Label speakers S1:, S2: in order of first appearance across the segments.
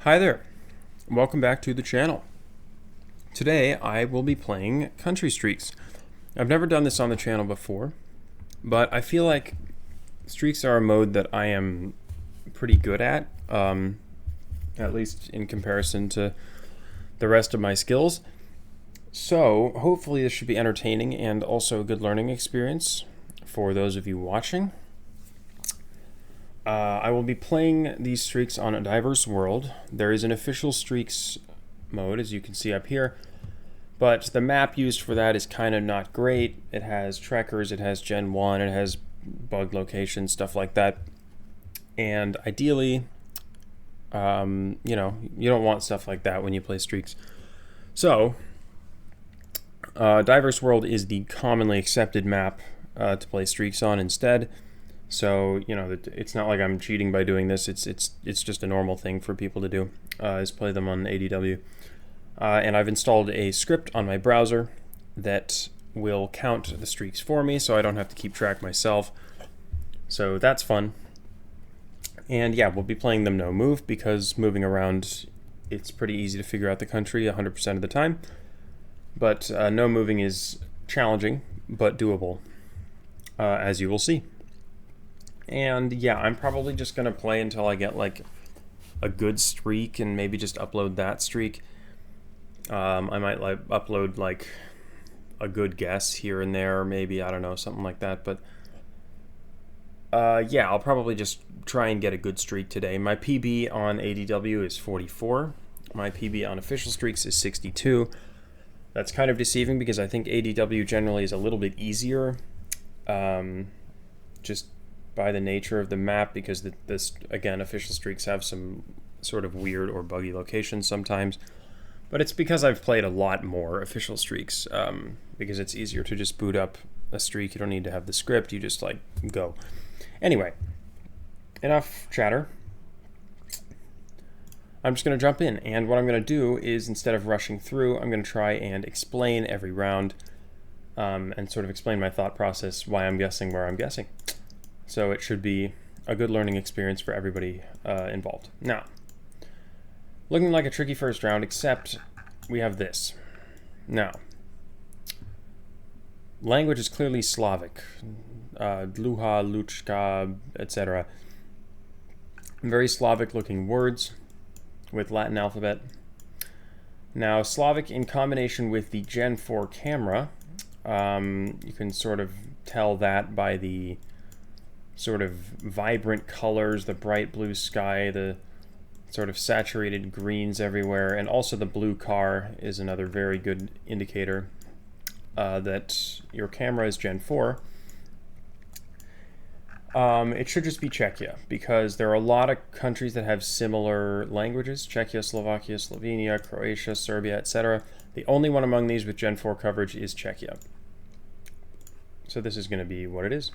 S1: Hi there, welcome back to the channel. Today I will be playing Country Streaks. I've never done this on the channel before, but I feel like streaks are a mode that I am pretty good at least in comparison to the rest of my skills. So hopefully this should be entertaining and also a good learning experience for those of you watching. I will be playing these streaks on a diverse world. There is an official streaks mode, as you can see up here, but the map used for that is kind of not great. It has trekkers, it has Gen 1, it has bug locations, stuff like that. And ideally, you don't want stuff like that when you play streaks. So, diverse world is the commonly accepted map to play streaks on instead. So, it's not like I'm cheating by doing this. It's just a normal thing for people to do, is play them on ADW. And I've installed a script on my browser that will count the streaks for me, so I don't have to keep track myself. So that's fun. And yeah, we'll be playing them no move, because moving around, it's pretty easy to figure out the country 100% of the time. But no moving is challenging, but doable, as you will see. And yeah, I'm probably just going to play until I get like a good streak and maybe just upload that streak. I might upload like a good guess here and there, maybe, I don't know, something like that. But yeah, I'll probably just try and get a good streak today. My PB on ADW is 44. My PB on official streaks is 62. That's kind of deceiving because I think ADW generally is a little bit easier. Just by the nature of the map, because this again, official streaks have some sort of weird or buggy locations sometimes, but it's because I've played a lot more official streaks, because it's easier to just boot up a streak. You don't need to have the script, you just like go. Anyway, enough chatter. I'm just going to jump in, and what I'm going to do is, instead of rushing through, I'm going to try and explain every round, and sort of explain my thought process, why I'm guessing where I'm guessing. So it should be a good learning experience for everybody involved. Now, looking like a tricky first round, except we have this. Now, language is clearly Slavic. Dluha, Luchka, etc. Very Slavic looking words with Latin alphabet. Now, Slavic in combination with the Gen 4 camera, you can sort of tell that by the sort of vibrant colors, the bright blue sky, the sort of saturated greens everywhere, and also the blue car is another very good indicator that your camera is Gen 4. It should just be Czechia, because there are a lot of countries that have similar languages: Czechia, Slovakia, Slovenia, Croatia, Serbia, etc. The only one among these with Gen 4 coverage is Czechia. So this is going to be what it is.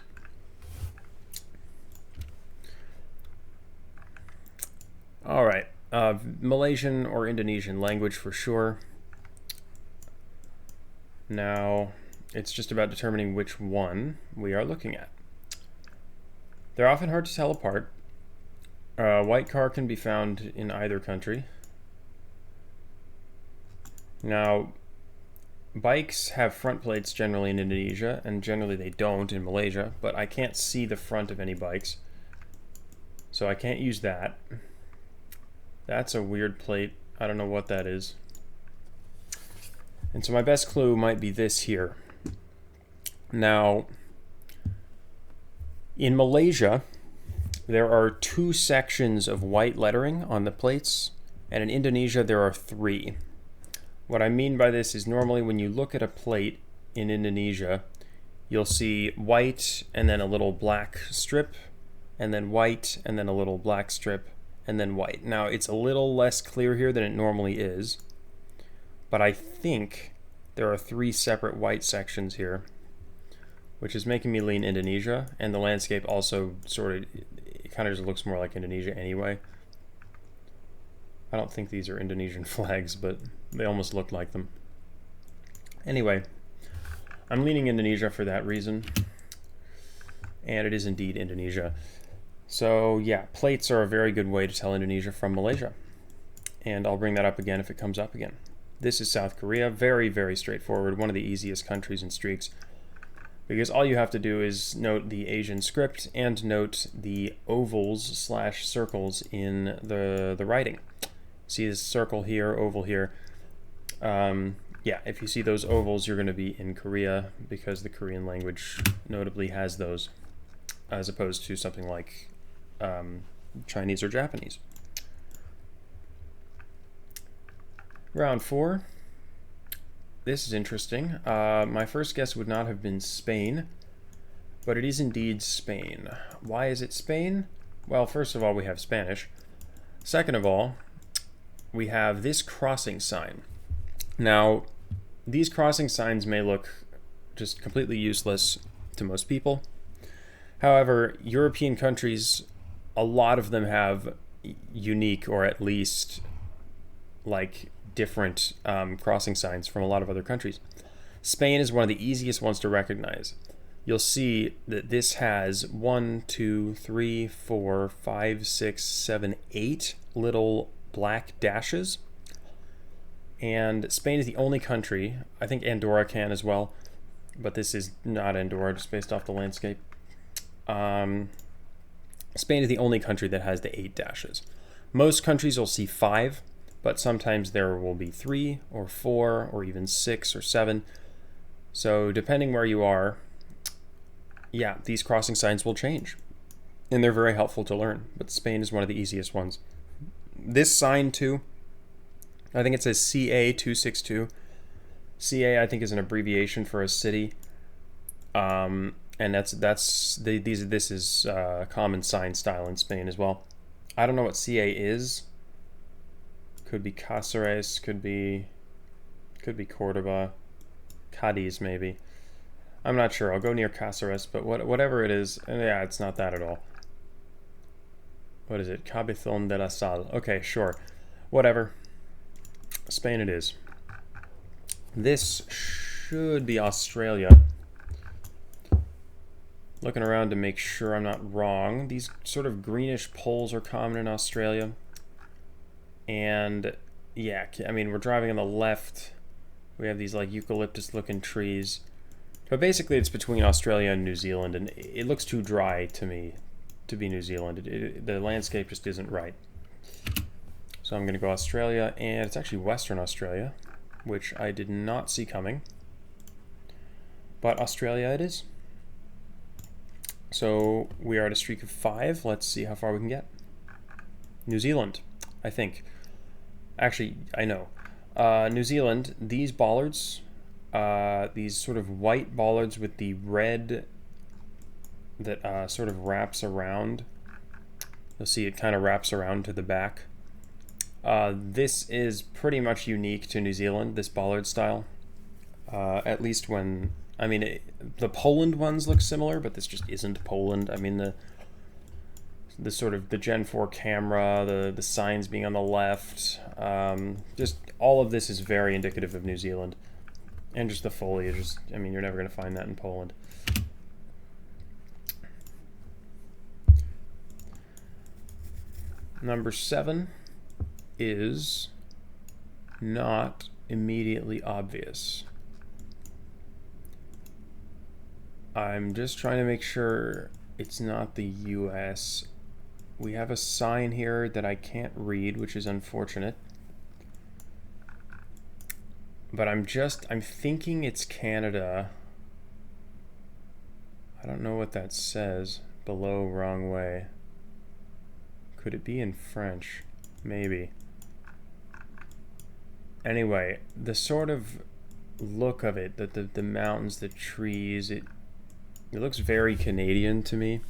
S1: All right, Malaysian or Indonesian language for sure. Now, it's just about determining which one we are looking at. They're often hard to tell apart. White car can be found in either country. Now, bikes have front plates generally in Indonesia, and generally they don't in Malaysia, but I can't see the front of any bikes, so I can't use that. That's a weird plate. I don't know what that is. And so my best clue might be this here. Now, in Malaysia, there are 2 sections of white lettering on the plates, and in Indonesia there are 3. What I mean by this is, normally when you look at a plate in Indonesia, you'll see white and then a little black strip, and then white and then a little black strip, and then white. Now, it's a little less clear here than it normally is, but I think there are 3 separate white sections here, which is making me lean Indonesia, and the landscape also sort of, it kind of just looks more like Indonesia anyway. I don't think these are Indonesian flags, but they almost look like them. Anyway, I'm leaning Indonesia for that reason, and it is indeed Indonesia. So yeah, plates are a very good way to tell Indonesia from Malaysia. and I'll bring that up again if it comes up again. This is South Korea. Very, very straightforward. One of the easiest countries in streaks, because all you have to do is note the Asian script and note the ovals / circles in the writing. See this circle here, oval here. Yeah, if you see those ovals, you're going to be in Korea, because the Korean language notably has those, as opposed to something like Chinese or Japanese. Round 4. This is interesting. My first guess would not have been Spain, but it is indeed Spain. Why is it Spain? Well, first of all, we have Spanish. Second of all, we have this crossing sign. Now, these crossing signs may look just completely useless to most people. However, European countries, a lot of them have unique, or at least like different crossing signs from a lot of other countries. Spain is one of the easiest ones to recognize. You'll see that this has 1, 2, 3, 4, 5, 6, 7, 8 little black dashes. And Spain is the only country, I think Andorra can as well, but this is not Andorra, just based off the landscape. Spain is the only country that has the 8 dashes. Most countries will see 5, but sometimes there will be 3 or 4 or even 6 or 7. So depending where you are, yeah, these crossing signs will change. And they're very helpful to learn, but Spain is one of the easiest ones. This sign too, I think it says CA262. CA, I think, is an abbreviation for a city. And this is common sign style in Spain as well. I don't know what CA is. Could be Cáceres, could be Cordoba, Cadiz maybe. I'm not sure. I'll go near Cáceres, but whatever it is, yeah, it's not that at all. What is it? Cabezón de la Sal. Okay, sure. Whatever. Spain it is. This should be Australia. Looking around to make sure I'm not wrong. These sort of greenish poles are common in Australia. And yeah, I mean, we're driving on the left. We have these like eucalyptus looking trees. But basically it's between Australia and New Zealand, and it looks too dry to me to be New Zealand. The landscape just isn't right. So I'm going to go Australia, and it's actually Western Australia, which I did not see coming. But Australia it is. So we are at a streak of 5. Let's see how far we can get. New Zealand, I think. Actually, I know. New Zealand, these bollards, these sort of white bollards with the red that sort of wraps around. You'll see it kind of wraps around to the back. This is pretty much unique to New Zealand, this bollard style. At least when, I mean, the Poland ones look similar, but this just isn't Poland. I mean, the sort of the Gen 4 camera, the signs being on the left, just all of this is very indicative of New Zealand. And just the foliage, I mean, you're never going to find that in Poland. Number 7 is not immediately obvious. I'm just trying to make sure it's not the US. We have a sign here that I can't read, which is unfortunate. But I'm thinking it's Canada. I don't know what that says. Below, wrong way. Could it be in French? Maybe. Anyway, the sort of look of it, the mountains, the trees, it looks very Canadian to me.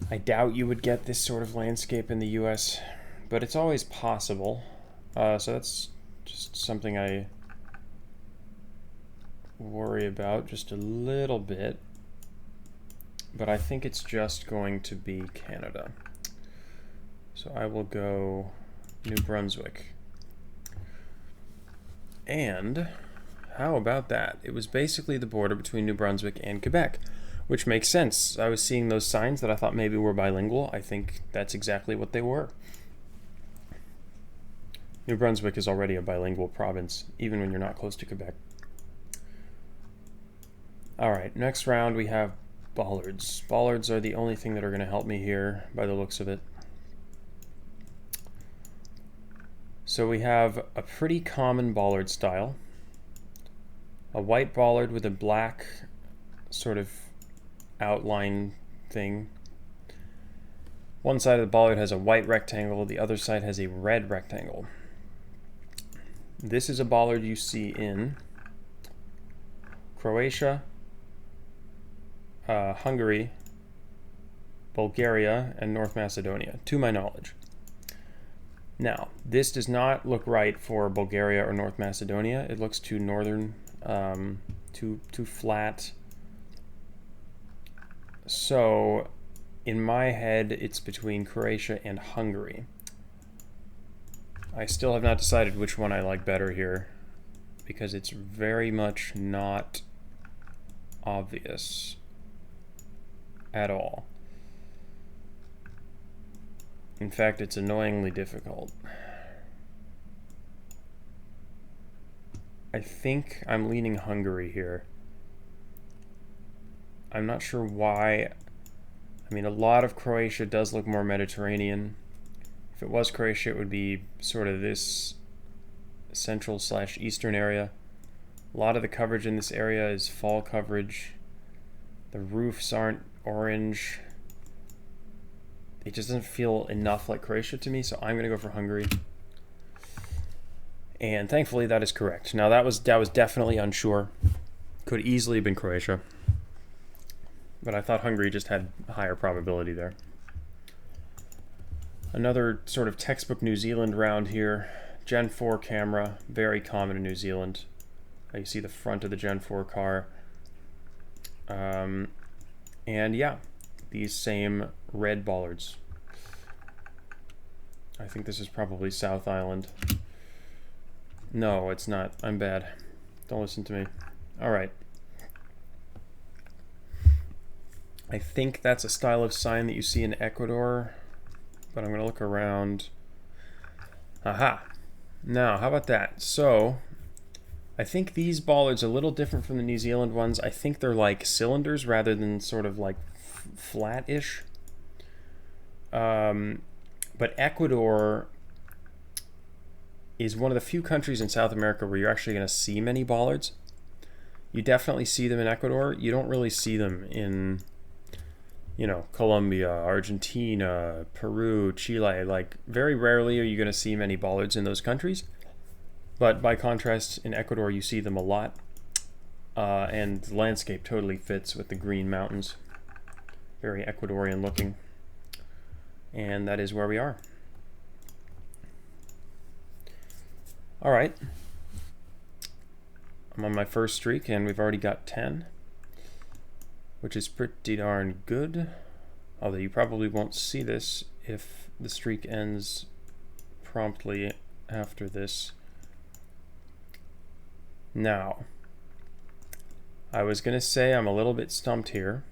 S1: I doubt you would get this sort of landscape in the US, but it's always possible. So that's just something I worry about just a little bit. But I think it's just going to be Canada. So I will go New Brunswick. And how about that? It was basically the border between New Brunswick and Quebec, which makes sense. I was seeing those signs that I thought maybe were bilingual. I think that's exactly what they were. New Brunswick is already a bilingual province, even when you're not close to Quebec. Alright, next round we have bollards. Bollards are the only thing that are going to help me here, by the looks of it. So we have a pretty common bollard style. A white bollard with a black sort of outline thing. One side of the bollard has a white rectangle, the other side has a red rectangle. This is a bollard you see in Croatia, Hungary, Bulgaria, and North Macedonia, to my knowledge. Now, this does not look right for Bulgaria or North Macedonia. It looks too northern, too flat. So, in my head, it's between Croatia and Hungary. I still have not decided which one I like better here, because it's very much not obvious at all. In fact, it's annoyingly difficult. I think I'm leaning Hungary here. I'm not sure why. I mean, a lot of Croatia does look more Mediterranean. If it was Croatia, it would be sort of this central/eastern area. A lot of the coverage in this area is fall coverage. The roofs aren't orange. It just doesn't feel enough like Croatia to me, so I'm going to go for Hungary. And thankfully that is correct. Now that was definitely unsure. Could easily have been Croatia. But I thought Hungary just had higher probability there. Another sort of textbook New Zealand round here. Gen 4 camera, very common in New Zealand. You see the front of the Gen 4 car. And yeah, these same red bollards. I think this is probably South Island. No, it's not. I'm bad. Don't listen to me. All right. I think that's a style of sign that you see in Ecuador, but I'm going to look around. Aha. Now, how about that? So, I think these bollards are a little different from the New Zealand ones. I think they're like cylinders rather than sort of like flat-ish. But Ecuador is one of the few countries in South America where you're actually going to see many bollards. You definitely see them in Ecuador. You don't really see them in, you know, Colombia, Argentina, Peru, Chile. Like, very rarely are you going to see many bollards in those countries. But by contrast, in Ecuador, you see them a lot. And the landscape totally fits with the green mountains. Very Ecuadorian looking. And that is where we are. All right. I'm on my first streak, and we've already got 10, which is pretty darn good. Although you probably won't see this if the streak ends promptly after this. Now, I was going to say I'm a little bit stumped here,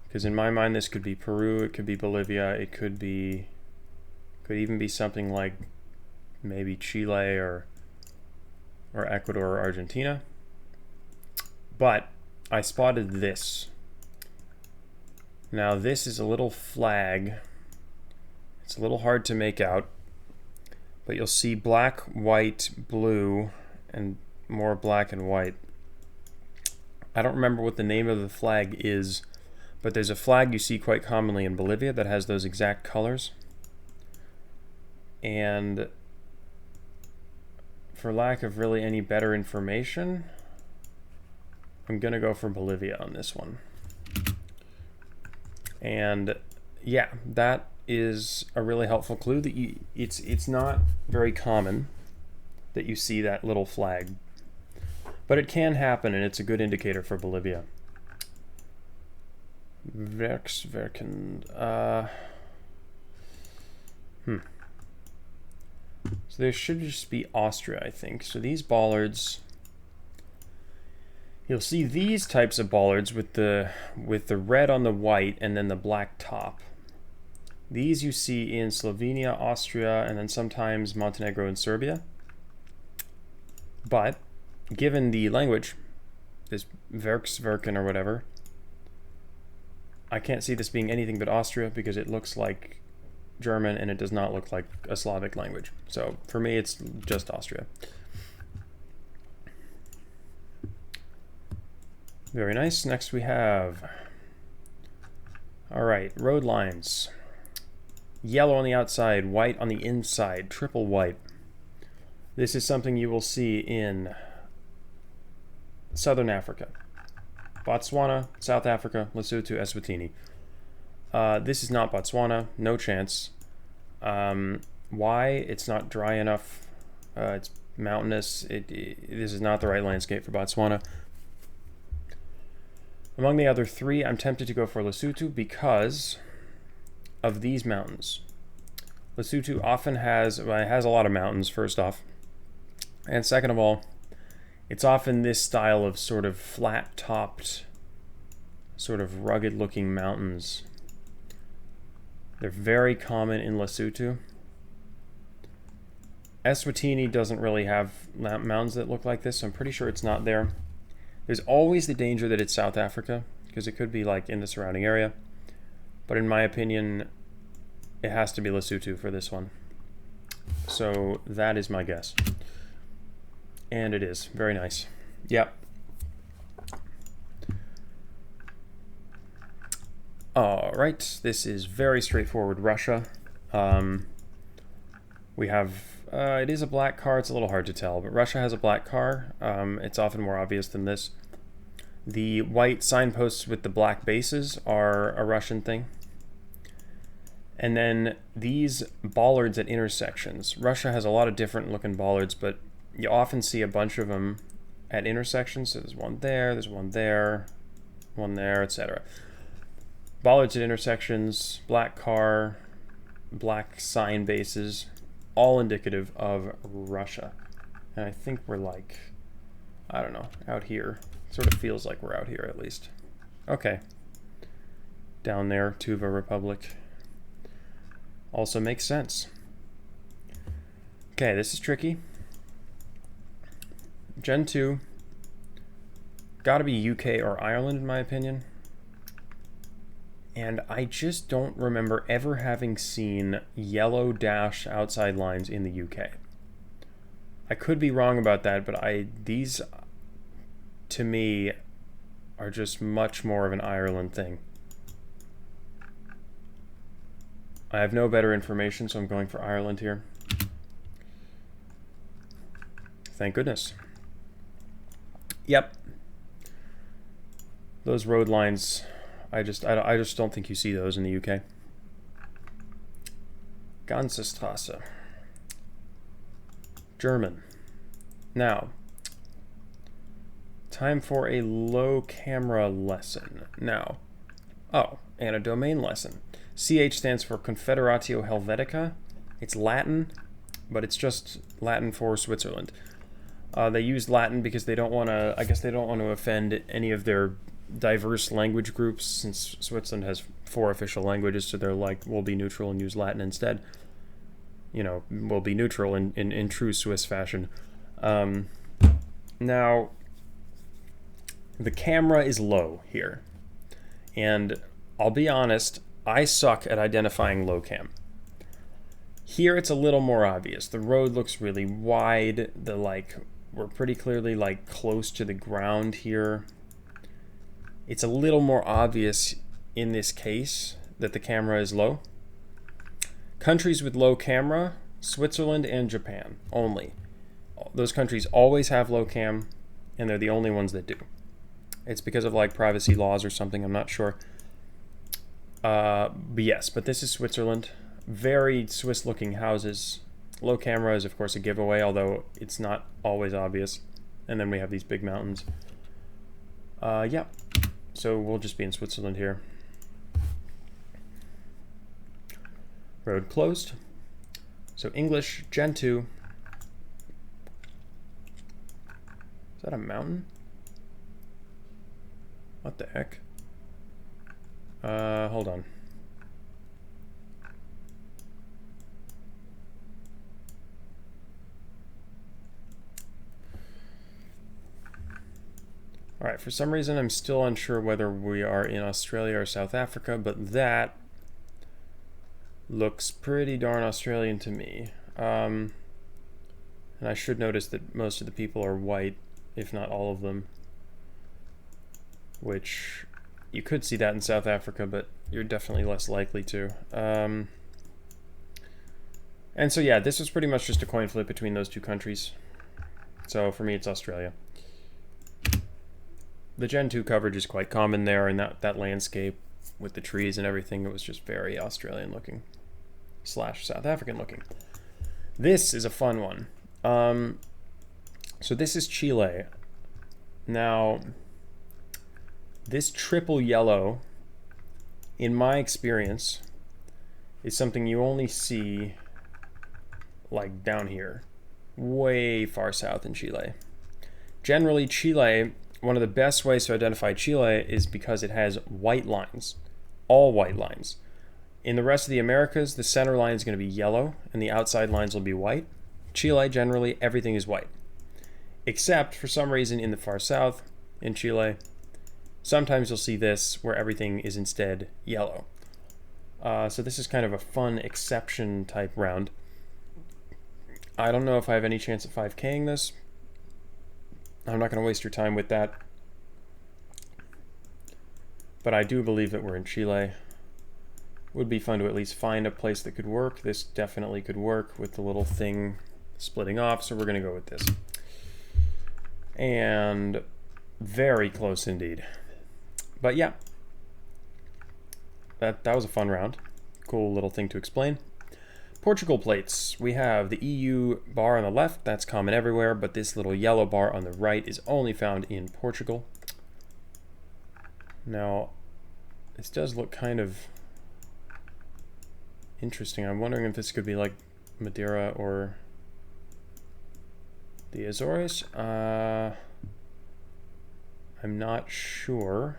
S1: because in my mind this could be Peru, it could be Bolivia, it could even be something like maybe Chile or Ecuador or Argentina. But I spotted this. Now this is a little flag. It's a little hard to make out, but you'll see black, white, blue, and more black and white. I don't remember what the name of the flag is, but there's a flag you see quite commonly in Bolivia that has those exact colors. And for lack of really any better information, I'm going to go for Bolivia on this one. And yeah, that is a really helpful clue that it's not very common that you see that little flag. But it can happen, and it's a good indicator for Bolivia. Werkswerken. So there should just be Austria, I think. So these bollards, you'll see these types of bollards with the red on the white and then the black top. These you see in Slovenia, Austria, and then sometimes Montenegro and Serbia. But given the language, this Werkswerken or whatever, I can't see this being anything but Austria because it looks like German and it does not look like a Slavic language. So for me, it's just Austria. Very nice. Next we have, all right, road lines. Yellow on the outside, white on the inside, triple white. This is something you will see in Southern Africa. Botswana, South Africa, Lesotho, Eswatini. This is not Botswana, no chance. Why? It's not dry enough. It's mountainous. This is not the right landscape for Botswana. Among the other three, I'm tempted to go for Lesotho because of these mountains. Lesotho often has a lot of mountains, first off. And second of all, it's often this style of sort of flat-topped, sort of rugged-looking mountains. They're very common in Lesotho. Eswatini doesn't really have mountains that look like this, so I'm pretty sure it's not there. There's always the danger that it's South Africa, because it could be like in the surrounding area. But in my opinion, it has to be Lesotho for this one. So that is my guess. And it is. Very nice. Yep. All right. This is very straightforward Russia. We have, it is a black car. It's a little hard to tell, but Russia has a black car. It's often more obvious than this. The white signposts with the black bases are a Russian thing. And then these bollards at intersections. Russia has a lot of different looking bollards, but you often see a bunch of them at intersections. So there's one there, one there, etc. Bollards at intersections, black car, black sign bases, all indicative of Russia. And I think we're like, I don't know, out here. Sort of feels like we're out here at least. Okay. Down there, Tuva Republic. Also makes sense. Okay, this is tricky. Gen 2. Gotta be UK or Ireland in my opinion. And I just don't remember ever having seen yellow dash outside lines in the UK. I could be wrong about that, but these to me are just much more of an Ireland thing. I have no better information, so I'm going for Ireland here. Thank goodness. Yep. Those road lines, I just don't think you see those in the UK. Gansestrasse. German. Now, time for a low camera lesson. Now, and a domain lesson. CH stands for Confederatio Helvetica. It's Latin, but it's just Latin for Switzerland. They use Latin because they don't want to, I guess they don't want to offend any of their diverse language groups, since Switzerland has 4 official languages, so they're like, we'll be neutral and use Latin instead. You know, we'll be neutral in true Swiss fashion. Now, the camera is low here. And I'll be honest, I suck at identifying low cam. Here it's a little more obvious. The road looks really wide. We're pretty clearly close to the ground here. It's a little more obvious in this case that the camera is low. Countries with low camera, Switzerland and Japan only. Those countries always have low cam, and they're the only ones that do. It's because of privacy laws or something, I'm not sure. But yes, but this is Switzerland. Very Swiss looking houses. Low camera is of course a giveaway, although it's not always obvious. And then we have these big mountains. Yeah, so we'll just be in Switzerland here. Road closed. So English, Gen 2. Is that a mountain? What the heck? Hold on. All right, for some reason I'm still unsure whether we are in Australia or South Africa, but that looks pretty darn Australian to me. And I should notice that most of the people are white, if not all of them, which you could see that in South Africa, but you're definitely less likely to. And so yeah, this was pretty much just a coin flip between those two countries. So for me, it's Australia. The Gen 2 coverage is quite common there, and that landscape with the trees and everything, it was just very Australian looking / South African looking. This is a fun one. So this is Chile. Now, this triple yellow, in my experience, is something you only see like down here, way far south in Chile. Generally, Chile, one of the best ways to identify Chile is because it has white lines, all white lines. In the rest of the Americas, the center line is going to be yellow and the outside lines will be white. Chile, generally, everything is white. Except, for some reason, in the far south, in Chile, sometimes you'll see this where everything is instead yellow. So this is kind of a fun exception type round. I don't know if I have any chance of 5K'ing this. I'm not going to waste your time with that. But I do believe that we're in Chile. Would be fun to at least find a place that could work. This definitely could work with the little thing splitting off, so we're going to go with this. And very close indeed. But yeah, that was a fun round. Cool little thing to explain. Portugal plates. We have the EU bar on the left. That's common everywhere, but this little yellow bar on the right is only found in Portugal. Now, this does look kind of interesting. I'm wondering if this could be like Madeira or the Azores. I'm not sure,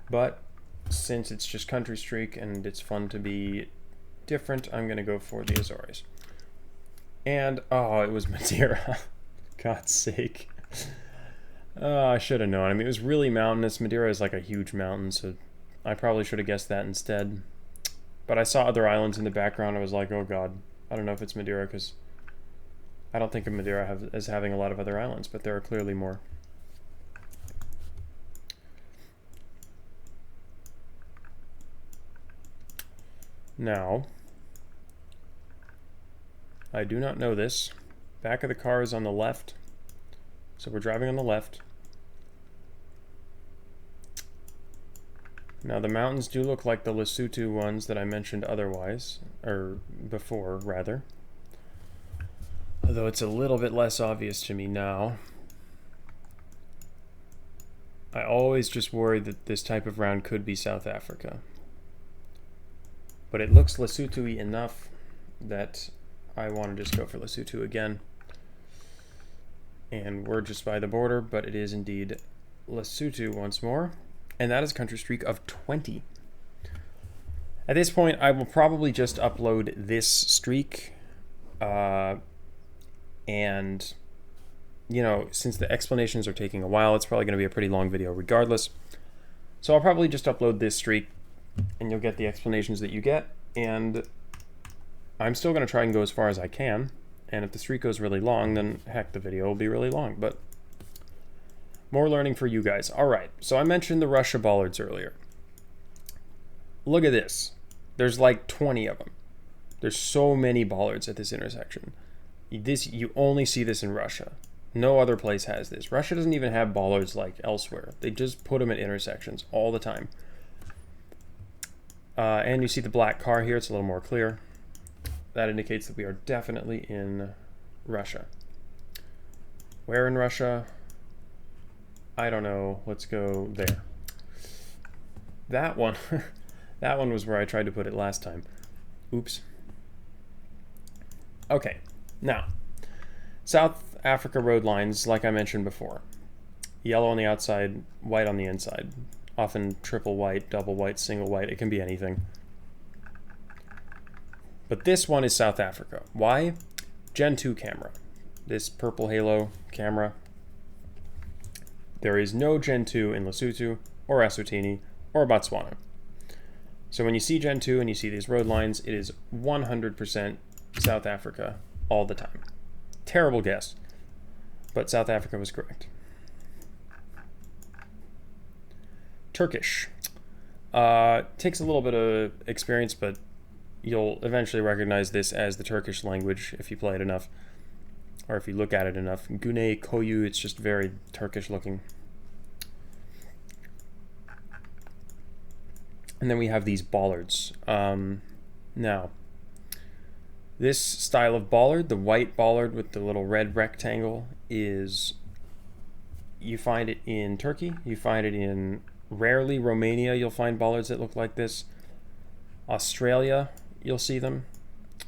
S1: but since it's just Country Streak and it's fun to be different, I'm gonna go for the Azores. And oh, it was Madeira. God's sake. I should have known. I mean, it was really mountainous. Madeira is like a huge mountain, so I probably should have guessed that instead. But I saw other islands in the background. I was like, oh god, I don't know if it's Madeira, because I don't think of Madeira as having a lot of other islands, but there are clearly more. Now, I do not know this. Back of the car is on the left, so we're driving on the left. Now the mountains do look like the Lesotho ones that I mentioned otherwise, or before rather. Although it's a little bit less obvious to me now. I always just worry that this type of round could be South Africa. But it looks Lesotho-y enough that I want to just go for Lesotho again. And we're just by the border, but it is indeed Lesotho once more. And that is a country streak of 20. At this point, I will probably just upload this streak. And, you know, since the explanations are taking a while, it's probably going to be a pretty long video regardless. So I'll probably just upload this streak, and you'll get the explanations that you get. And I'm still going to try and go as far as I can. And if the streak goes really long, then heck, the video will be really long. But more learning for you guys. All right, so I mentioned the Russia bollards earlier. Look at this. There's like 20 of them. There's so many bollards at this intersection. You only see this in Russia. No other place has this. Russia doesn't even have bollards like elsewhere. They just put them at intersections all the time. And you see the black car here. It's a little more clear. That indicates that we are definitely in Russia. Where in Russia? I don't know. Let's go there. That one, that one was where I tried to put it last time. Oops. Okay, now, South Africa road lines, like I mentioned before. Yellow on the outside, white on the inside. Often triple white, double white, single white. It can be anything. But this one is South Africa. Why? Gen 2 camera. This purple halo camera. There is no Gen 2 in Lesotho or Eswatini or Botswana. So when you see Gen 2 and you see these road lines, it is 100% South Africa all the time. Terrible guess, but South Africa was correct. Turkish. Takes a little bit of experience, but you'll eventually recognize this as the Turkish language if you play it enough, or if you look at it enough. Güney Koyu, it's just very Turkish looking. And then we have these bollards. Now, this style of bollard, the white bollard with the little red rectangle, is, you find it in Turkey, you find it in, rarely, Romania, you'll find bollards that look like this. Australia, you'll see them.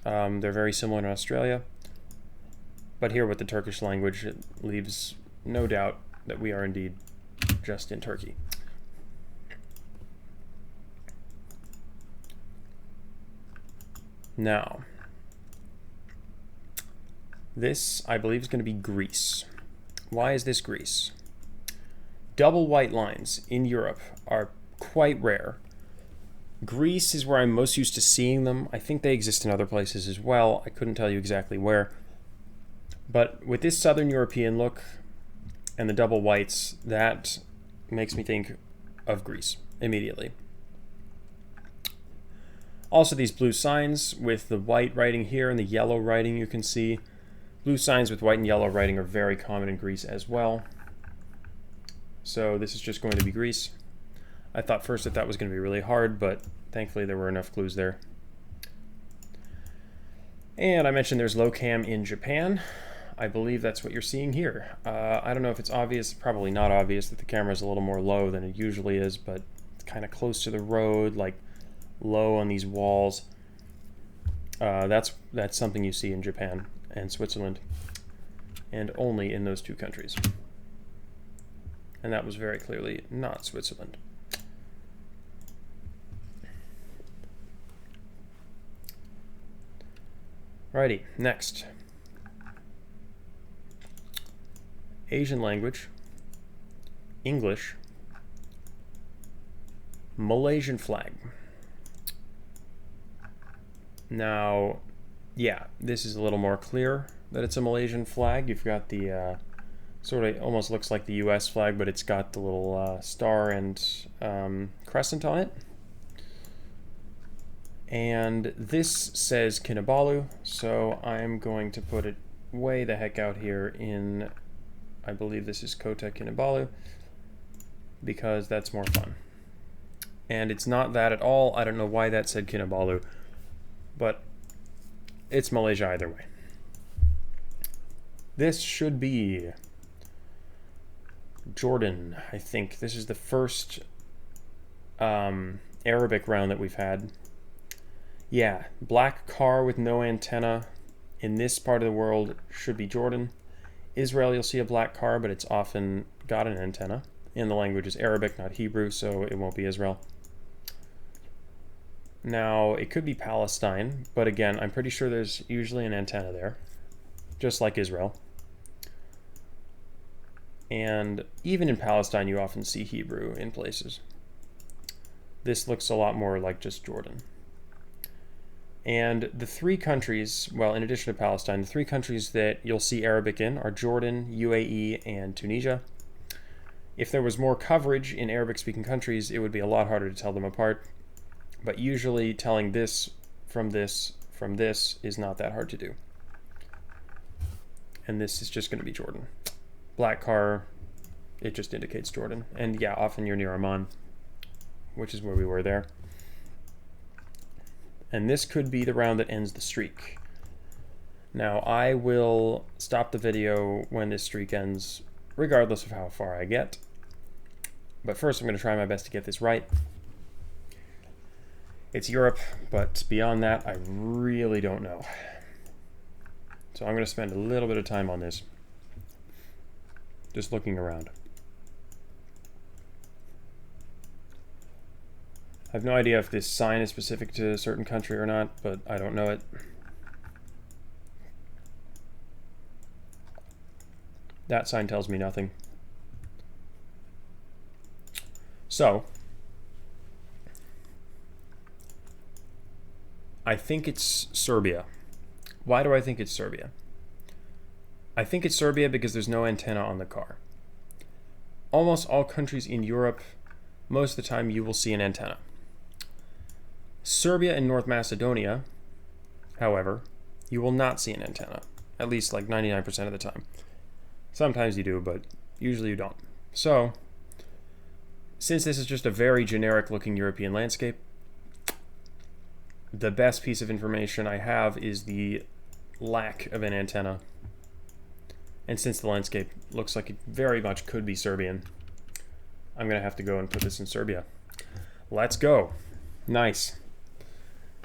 S1: They're very similar in Australia. But here with the Turkish language, it leaves no doubt that we are indeed just in Turkey. Now, this, I believe, is going to be Greece. Why is this Greece? Double white lines in Europe are quite rare. Greece is where I'm most used to seeing them. I think they exist in other places as well. I couldn't tell you exactly where. But with this Southern European look and the double whites, that makes me think of Greece immediately. Also these blue signs with the white writing here and the yellow writing you can see. Blue signs with white and yellow writing are very common in Greece as well. So this is just going to be Greece. I thought first that was going to be really hard, but thankfully there were enough clues there. And I mentioned there's low cam in Japan. I believe that's what you're seeing here. I don't know if it's obvious, probably not obvious that the camera is a little more low than it usually is, but it's kind of close to the road, like low on these walls. That's something you see in Japan and Switzerland, and only in those two countries. And that was very clearly not Switzerland. Righty, next. Asian language, English, Malaysian flag. Now, yeah, this is a little more clear that it's a Malaysian flag. You've got the sort of almost looks like the US flag, but it's got the little star and crescent on it. And this says Kinabalu, so I'm going to put it way the heck out here in, I believe this is Kota Kinabalu, because that's more fun. And it's not that at all. I don't know why that said Kinabalu, but it's Malaysia either way. This should be Jordan, I think. This is the first Arabic round that we've had. Yeah, black car with no antenna in this part of the world should be Jordan. Israel, you'll see a black car, but it's often got an antenna. And the language is Arabic, not Hebrew, so it won't be Israel. Now, it could be Palestine, but again, I'm pretty sure there's usually an antenna there, just like Israel. And even in Palestine, you often see Hebrew in places. This looks a lot more like just Jordan. And the three countries, well, in addition to Palestine, the three countries that you'll see Arabic in are Jordan, UAE, and Tunisia. If there was more coverage in Arabic-speaking countries, it would be a lot harder to tell them apart. But usually telling this from this from this is not that hard to do. And this is just going to be Jordan. Black car, it just indicates Jordan. And yeah, often you're near Amman, which is where we were there. And this could be the round that ends the streak. Now, I will stop the video when this streak ends, regardless of how far I get. But first, I'm going to try my best to get this right. It's Europe, but beyond that, I really don't know. So I'm going to spend a little bit of time on this, just looking around. I have no idea if this sign is specific to a certain country or not, but I don't know it. That sign tells me nothing. So, I think it's Serbia. Why do I think it's Serbia? I think it's Serbia because there's no antenna on the car. Almost all countries in Europe, most of the time you will see an antenna. Serbia and North Macedonia, however, you will not see an antenna, at least like 99% of the time. Sometimes you do, but usually you don't. So, since this is just a very generic looking European landscape, the best piece of information I have is the lack of an antenna. And since the landscape looks like it very much could be Serbian, I'm going to have to go and put this in Serbia. Let's go. Nice.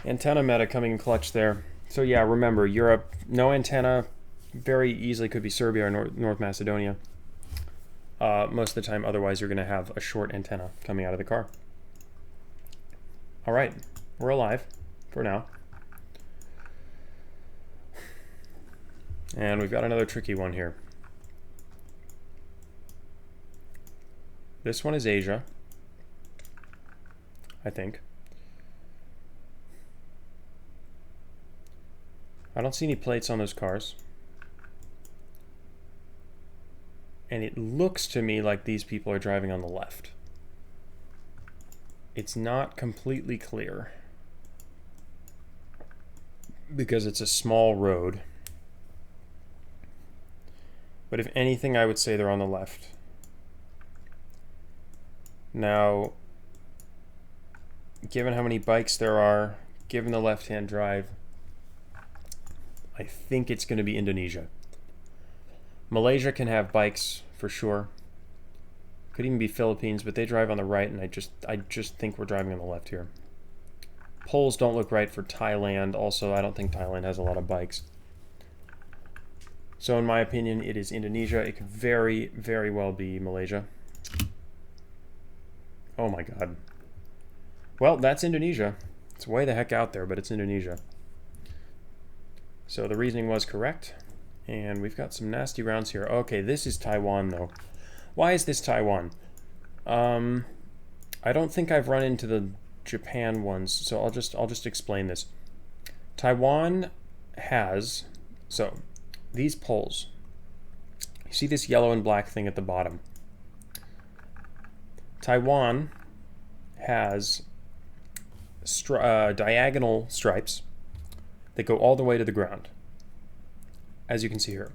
S1: Antenna meta coming in clutch there. So yeah, remember, Europe, no antenna, very easily could be Serbia or North Macedonia. Most of the time, otherwise, you're going to have a short antenna coming out of the car. All right, we're alive for now. And we've got another tricky one here. This one is Asia, I think. I don't see any plates on those cars. And it looks to me like these people are driving on the left. It's not completely clear because it's a small road. But if anything, I would say they're on the left. Now, given how many bikes there are, given the left-hand drive, I think it's going to be Indonesia. Malaysia can have bikes for sure. Could even be Philippines, but they drive on the right, and I just think we're driving on the left here. Poles don't look right for Thailand. Also, I don't think Thailand has a lot of bikes. So in my opinion, it is Indonesia. It could very, very well be Malaysia. Oh my god. Well, that's Indonesia. It's way the heck out there, but it's Indonesia. So the reasoning was correct. And we've got some nasty rounds here. Okay, this is Taiwan, though. Why is this Taiwan? I don't think I've run into the Japan ones, so I'll just explain this. Taiwan has... So, these poles. You see this yellow and black thing at the bottom. Taiwan has diagonal stripes that go all the way to the ground, as you can see here.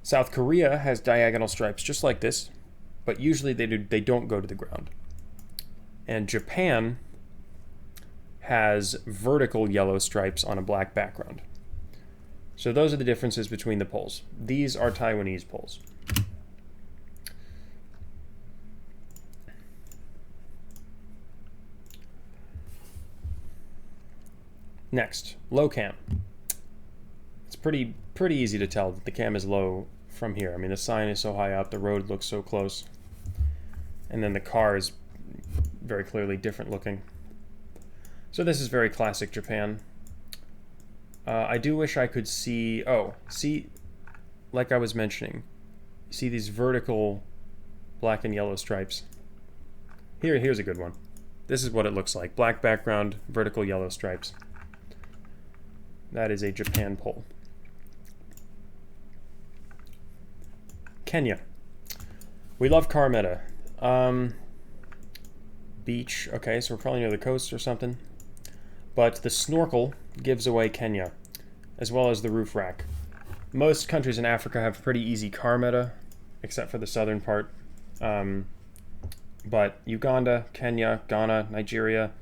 S1: South Korea has diagonal stripes just like this, but usually they don't go to the ground. And Japan has vertical yellow stripes on a black background. So those are the differences between the poles. These are Taiwanese poles. Next, low cam. It's pretty easy to tell that the cam is low from here. I mean, the sign is so high up, the road looks so close, and then the car is very clearly different looking. So this is very classic Japan. I do wish I could see... Oh, see, like I was mentioning, see these vertical black and yellow stripes? Here's a good one. This is what it looks like. Black background, vertical yellow stripes. That is a Japan pole. Kenya. We love car meta. Beach. Okay, so we're probably near the coast or something. But the snorkel gives away Kenya, as well as the roof rack. Most countries in Africa have pretty easy car meta, except for the southern part. But Uganda, Kenya, Ghana, Nigeria,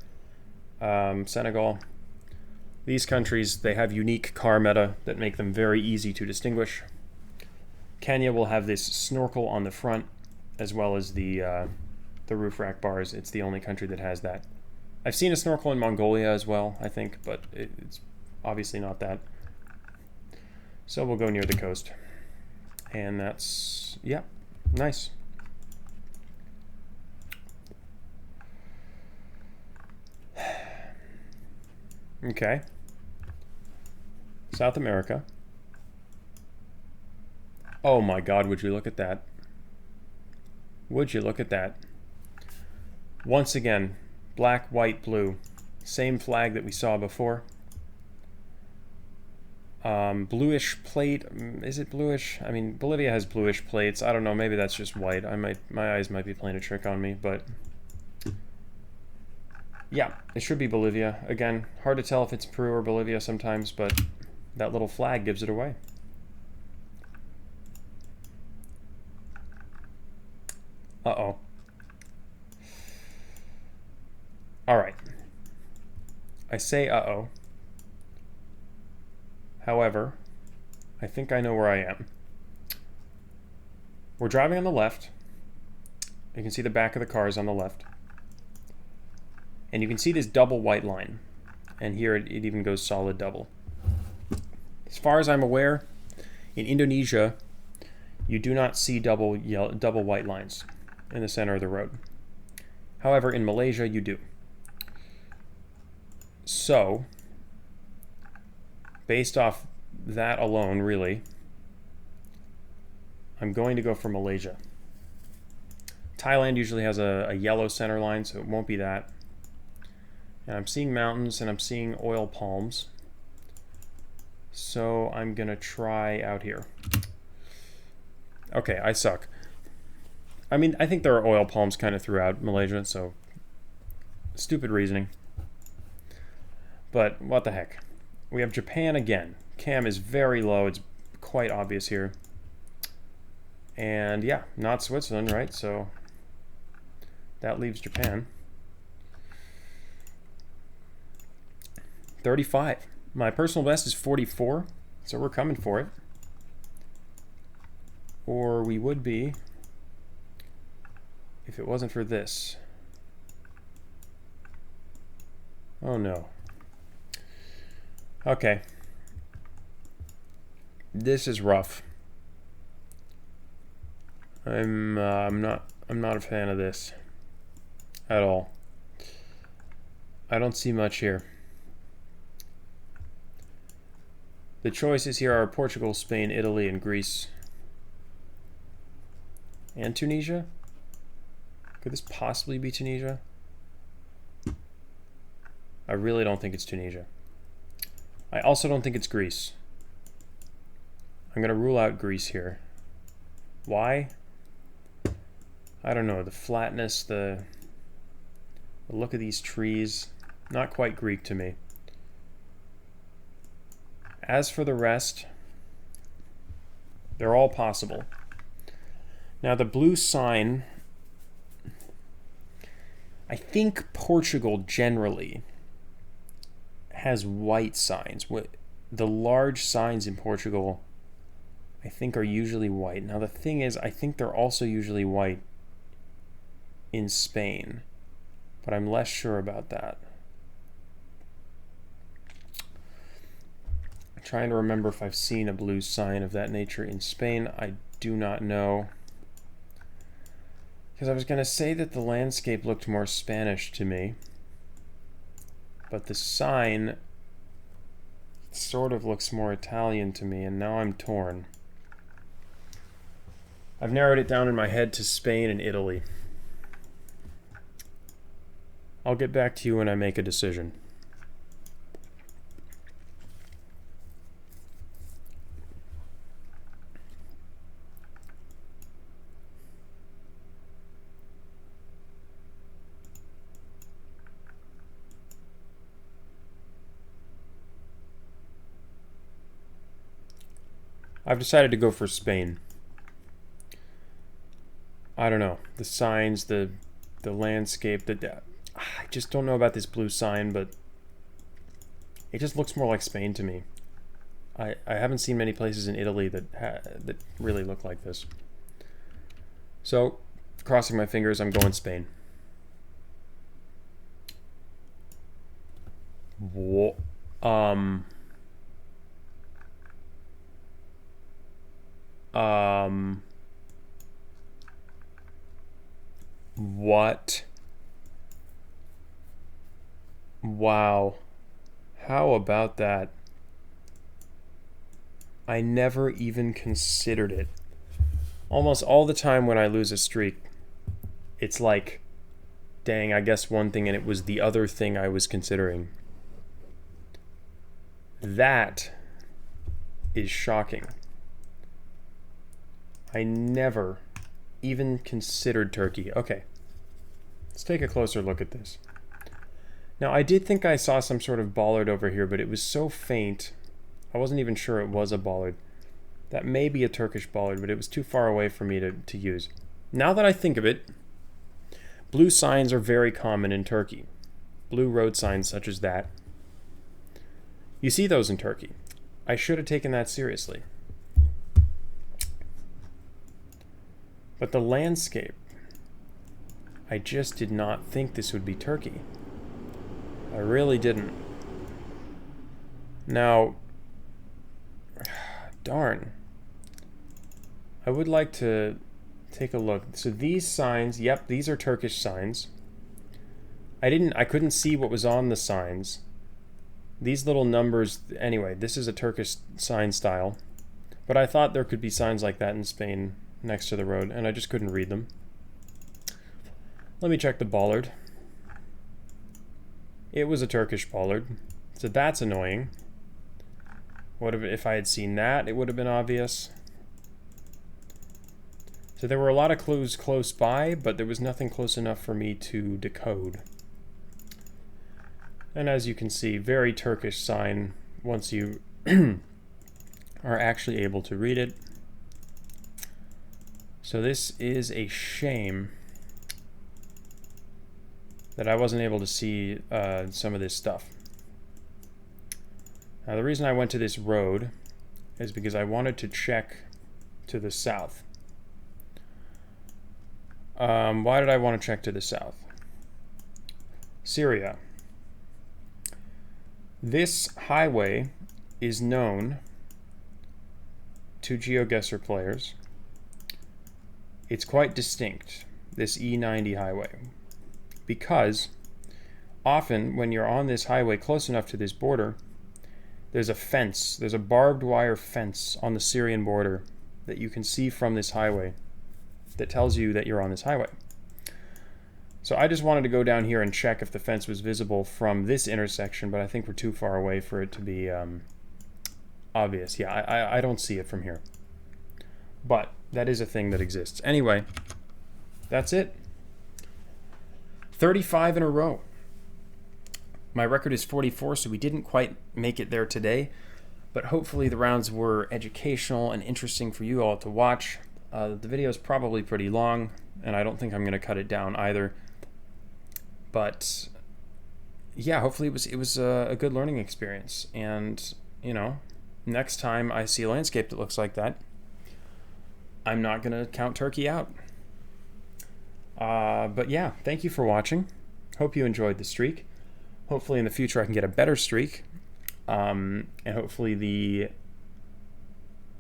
S1: Senegal, these countries, they have unique car meta that make them very easy to distinguish. Kenya will have this snorkel on the front, as well as the roof rack bars. It's the only country that has that. I've seen a snorkel in Mongolia as well, I think, but it's obviously not that. So we'll go near the coast. And that's, yeah, nice. Okay. South America. Oh my God, would you look at that? Would you look at that? Once again, black, white, blue. Same flag that we saw before. Bluish plate. Is it bluish? I mean, Bolivia has bluish plates. I don't know. Maybe that's just white. My eyes might be playing a trick on me, but yeah, it should be Bolivia. Again, hard to tell if it's Peru or Bolivia sometimes, but that little flag gives it away. Uh-oh. All right. I say uh-oh. However, I think I know where I am. We're driving on the left. You can see the back of the cars on the left. And you can see this double white line. And here it even goes solid double. As far as I'm aware, in Indonesia, you do not see double white lines in the center of the road. However, in Malaysia, you do. So, based off that alone, really, I'm going to go for Malaysia. Thailand usually has a yellow center line, so it won't be that. And I'm seeing mountains and I'm seeing oil palms. So I'm going to try out here. Okay, I suck. I mean, I think there are oil palms kind of throughout Malaysia, so stupid reasoning. But what the heck. We have Japan again. Cam is very low. It's quite obvious here. And yeah, not Switzerland, right? So that leaves Japan. 35. My personal best is 44, so we're coming for it. Or we would be if it wasn't for this. Oh no. Okay. This is rough. I'm not a fan of this at all. I don't see much here. The choices here are Portugal, Spain, Italy, and Greece. And Tunisia? Could this possibly be Tunisia? I really don't think it's Tunisia. I also don't think it's Greece. I'm going to rule out Greece here. Why? I don't know. The flatness, the look of these trees, not quite Greek to me. As for the rest, they're all possible. Now the blue sign, I think Portugal generally has white signs. The large signs in Portugal, I think, are usually white. Now the thing is, I think they're also usually white in Spain, but I'm less sure about that. I'm trying to remember if I've seen a blue sign of that nature in Spain. I do not know. Because I was going to say that the landscape looked more Spanish to me, but the sign sort of looks more Italian to me, and now I'm torn. I've narrowed it down in my head to Spain and Italy. I'll get back to you when I make a decision. I've decided to go for Spain. I don't know. The signs, the landscape, I just don't know about this blue sign, but it just looks more like Spain to me. I haven't seen many places in Italy that really look like this. So, crossing my fingers, I'm going Spain. What? Wow. How about that? I never even considered it. Almost all the time when I lose a streak, it's like Dang, I guessed one thing and it was the other thing I was considering. That is shocking. I never even considered Turkey. Okay, let's take a closer look at this. Now, I did think I saw some sort of bollard over here, but it was so faint, I wasn't even sure it was a bollard. That may be a Turkish bollard, but it was too far away for me to use. Now that I think of it, blue signs are very common in Turkey. Blue road signs such as that. You see those in Turkey. I should have taken that seriously. But the landscape, I just did not think this would be Turkey. I really didn't. Now, darn. I would like to take a look. So these signs, yep, these are Turkish signs. I couldn't see what was on the signs. These little numbers, anyway, this is a Turkish sign style. But I thought there could be signs like that in Spain next to the road, and I just couldn't read them. Let me check the bollard. It was a Turkish bollard, so that's annoying. If I had seen that, it would have been obvious. So there were a lot of clues close by, but there was nothing close enough for me to decode. And as you can see, very Turkish sign once you are actually able to read it. So this is a shame that I wasn't able to see some of this stuff. Now, the reason I went to this road is because I wanted to check to the south. Why did I want to check to the south? Syria. This highway is known to GeoGuessr players. It's quite distinct, this E90 highway, because often when you're on this highway close enough to this border, there's a fence, there's a barbed wire fence on the Syrian border that you can see from this highway that tells you that you're on this highway. So I just wanted to go down here and check if the fence was visible from this intersection, but I think we're too far away for it to be obvious. Yeah, I don't see it from here. But that is a thing that exists. Anyway, that's it. 35 in a row. My record is 44, so we didn't quite make it there today. But hopefully the rounds were educational and interesting for you all to watch. The video is probably pretty long, and I don't think I'm going to cut it down either. But yeah, hopefully it was a good learning experience. And, you know, next time I see a landscape that looks like that, I'm not going to count Turkey out. But yeah, thank you for watching. Hope you enjoyed the streak. Hopefully in the future I can get a better streak. And hopefully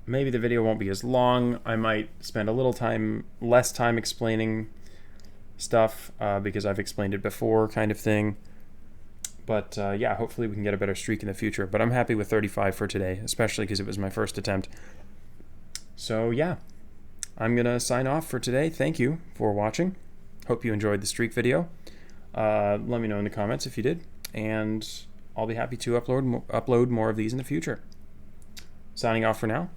S1: maybe the video won't be as long. I might spend a little less time explaining stuff because I've explained it before, kind of thing. But yeah, hopefully we can get a better streak in the future. But I'm happy with 35 for today, especially because it was my first attempt. So yeah, I'm going to sign off for today. Thank you for watching. Hope you enjoyed the streak video. Let me know in the comments if you did. And I'll be happy to upload more of these in the future. Signing off for now.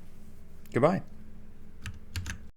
S1: Goodbye.